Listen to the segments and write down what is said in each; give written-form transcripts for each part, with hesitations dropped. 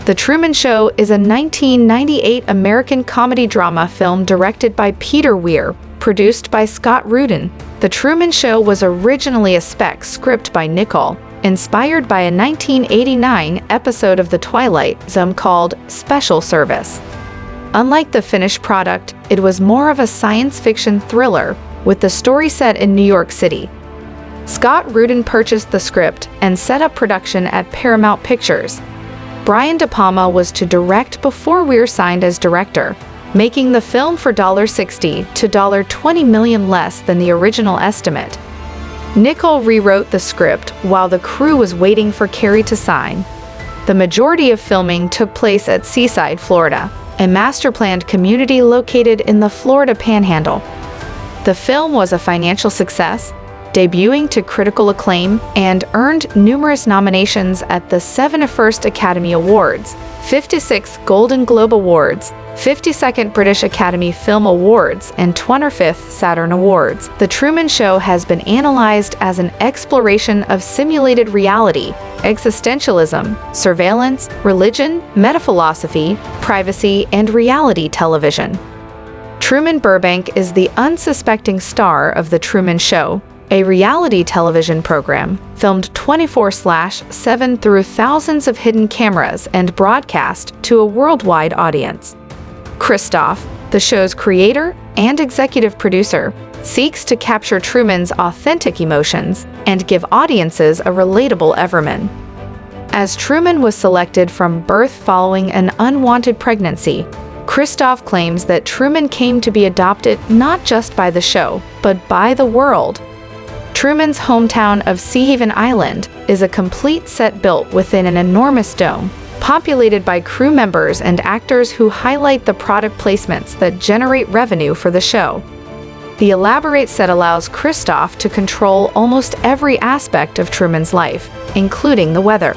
The Truman Show is a 1998 American comedy drama film directed by Peter Weir, produced by Scott Rudin. The Truman Show was originally a spec script by Niccol, inspired by a 1989 episode of the Twilight Zone called Special Service. Unlike the finished product, it was more of a science fiction thriller, with the story set in New York City. Scott Rudin purchased the script and set up production at Paramount Pictures. Brian De Palma was to direct before Weir signed as director, making the film for $60 to $20 million less than the original estimate. Niccol rewrote the script while the crew was waiting for Carrey to sign. The majority of filming took place at Seaside, Florida, a master-planned community located in the Florida Panhandle. The film was a financial success, debuting to critical acclaim, and earned numerous nominations at the 71st Academy Awards, 56th Golden Globe Awards, 52nd British Academy Film Awards, and 25th Saturn Awards. The Truman Show has been analyzed as an exploration of simulated reality, existentialism, surveillance, religion, metaphilosophy, privacy, and reality television. Truman Burbank is the unsuspecting star of The Truman Show, a reality television program filmed 24/7 through thousands of hidden cameras and broadcast to a worldwide audience. Christof, the show's creator and executive producer, seeks to capture Truman's authentic emotions and give audiences a relatable Everman. As Truman was selected from birth following an unwanted pregnancy, Christof claims that Truman came to be adopted not just by the show, but by the world. Truman's hometown of Seahaven Island is a complete set built within an enormous dome, populated by crew members and actors who highlight the product placements that generate revenue for the show. The elaborate set allows Christof to control almost every aspect of Truman's life, including the weather.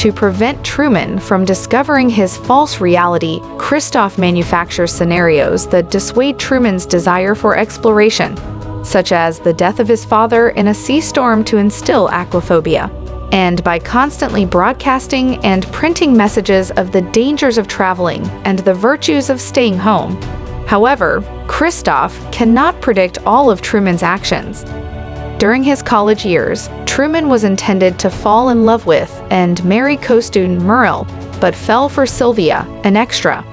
To prevent Truman from discovering his false reality, Christof manufactures scenarios that dissuade Truman's desire for exploration, such as the death of his father in a sea storm to instill aquaphobia, and by constantly broadcasting and printing messages of the dangers of traveling and the virtues of staying home. However, Christof cannot predict all of Truman's actions. During his college years, Truman was intended to fall in love with and marry co-student Merle, but fell for Sylvia, an extra.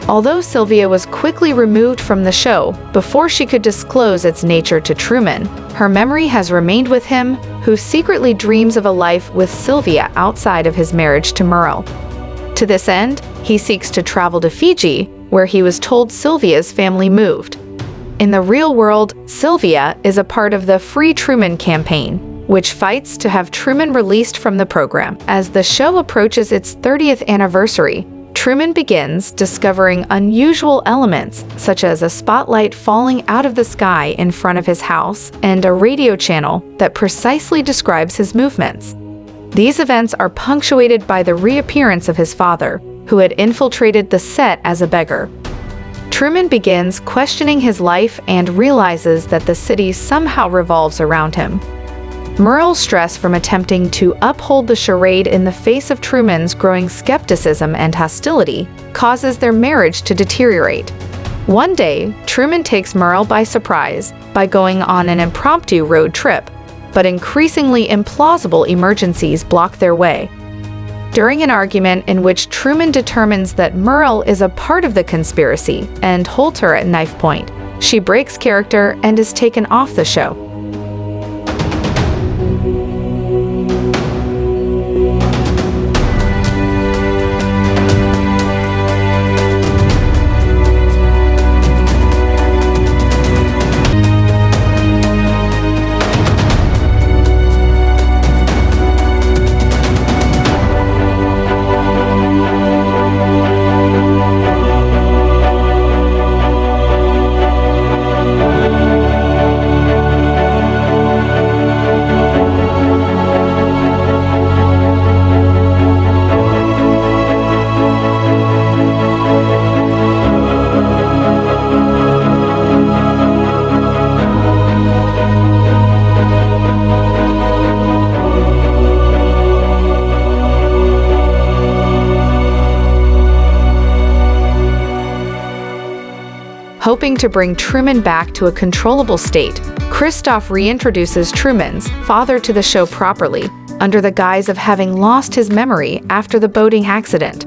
Although Sylvia was quickly removed from the show before she could disclose its nature to Truman, her memory has remained with him, who secretly dreams of a life with Sylvia outside of his marriage to Merle. To this end, he seeks to travel to Fiji, where he was told Sylvia's family moved. In the real world, Sylvia is a part of the Free Truman campaign, which fights to have Truman released from the program. As the show approaches its 30th anniversary, Truman begins discovering unusual elements, such as a spotlight falling out of the sky in front of his house and a radio channel that precisely describes his movements. These events are punctuated by the reappearance of his father, who had infiltrated the set as a beggar. Truman begins questioning his life and realizes that the city somehow revolves around him. Merle's stress from attempting to uphold the charade in the face of Truman's growing skepticism and hostility causes their marriage to deteriorate. One day, Truman takes Merle by surprise by going on an impromptu road trip, but increasingly implausible emergencies block their way. During an argument in which Truman determines that Merle is a part of the conspiracy and holds her at knife point, she breaks character and is taken off the show. Hoping to bring Truman back to a controllable state, Christof reintroduces Truman's father to the show properly, under the guise of having lost his memory after the boating accident.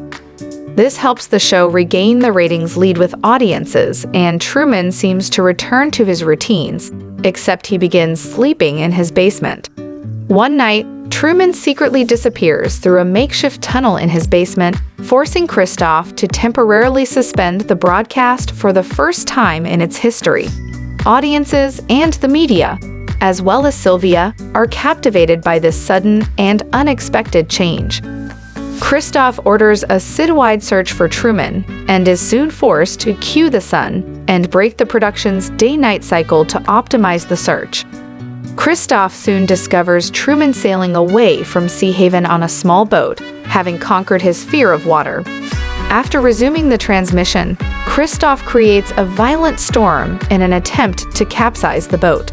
This helps the show regain the ratings lead with audiences, and Truman seems to return to his routines, except he begins sleeping in his basement. One night, Truman secretly disappears through a makeshift tunnel in his basement, forcing Christof to temporarily suspend the broadcast for the first time in its history. Audiences and the media, as well as Sylvia, are captivated by this sudden and unexpected change. Christof orders a citywide search for Truman and is soon forced to cue the sun and break the production's day-night cycle to optimize the search. Christof soon discovers Truman sailing away from Sea Haven on a small boat, having conquered his fear of water. After resuming the transmission, Christof creates a violent storm in an attempt to capsize the boat.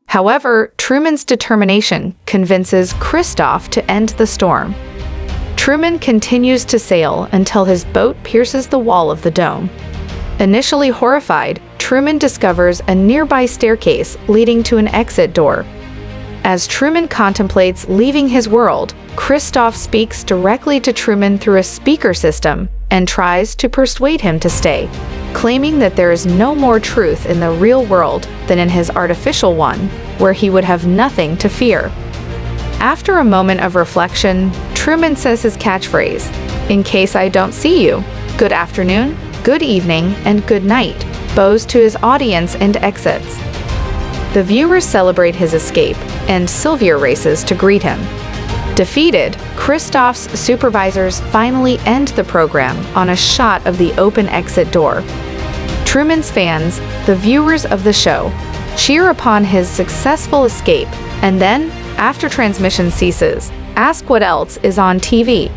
However, Truman's determination convinces Christof to end the storm. Truman continues to sail until his boat pierces the wall of the dome. Initially horrified, Truman discovers a nearby staircase leading to an exit door. As Truman contemplates leaving his world, Christof speaks directly to Truman through a speaker system and tries to persuade him to stay, claiming that there is no more truth in the real world than in his artificial one, where he would have nothing to fear. After a moment of reflection, Truman says his catchphrase, "In case I don't see you, good afternoon, good evening, and good night," bows to his audience and exits. The viewers celebrate his escape, and Sylvia races to greet him. Defeated, Christof's supervisors finally end the program on a shot of the open exit door. Truman's fans, the viewers of the show, cheer upon his successful escape, and then, after transmission ceases, ask what else is on TV.